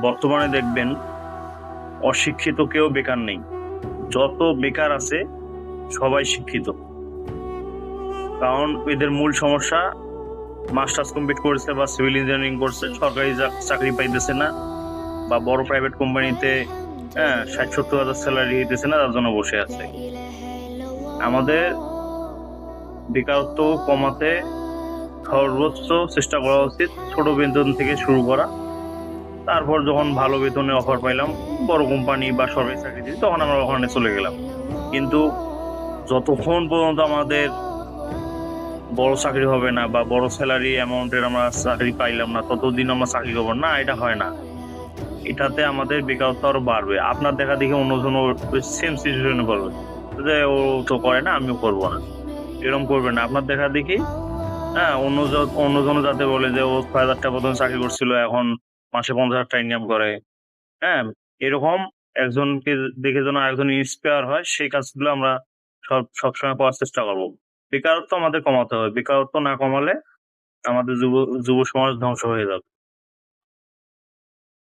বর্তমানে দেখবেন অশিক্ষিত কেউ বেকার নেই। যত বেকার আছে সবাই শিক্ষিত। কারণ এদের মূল সমস্যা মাস্টার্স কমপ্লিট করেছে বা সিভিল ইঞ্জিনিয়ারিং করছে, সরকারি চাকরি পাইতেছে না, বা বড় প্রাইভেট কোম্পানিতে 60-70 হাজার স্যালারি দিতেছে না, তার জন্য বসে আছে। আমাদের বেকারত্ব কমাতে সর্বোচ্চ চেষ্টা করা উচিত, ছোট বেতন থেকে শুরু করা। তারপর যখন ভালো বেতনে অফার পাইলাম বড় কোম্পানি বা সরকারি চাকরি দিই, তখন আমরা ওখানে চলে গেলাম। কিন্তু যতক্ষণ পর্যন্ত আমাদের বড় চাকরি হবে না বা বড় স্যালারি অ্যামাউন্টের আমরা চাকরি পাইলাম না, ততদিন আমরা চাকরি করবো না, এটা হয় না। এটাতে আমাদের বেকারত্ব আরো বাড়বে। আপনার দেখা দেখি অন্যজন সেম সিচুয়েশনে পড়বে, যে ও তো করে না, আমিও করবো না, এরকম করবে না। আপনার দেখা দেখি অন্যজন যাতে বলে যে ও 6,000 টাকা প্রথমে চাকরি করছিল, এখন মাসে 50,000 টাকা ইনকাম করে। হ্যাঁ, এরকম একজনকে দেখে যেন একজন ইন্সপায়ার হয়, সেই কাজগুলো আমরা সবসময় করার চেষ্টা করবো। বেকারত্ব আমাদের কমাতে হবে। বেকারত্ব না কমালে আমাদের যুব সমাজ ধ্বংস হয়ে যাবে।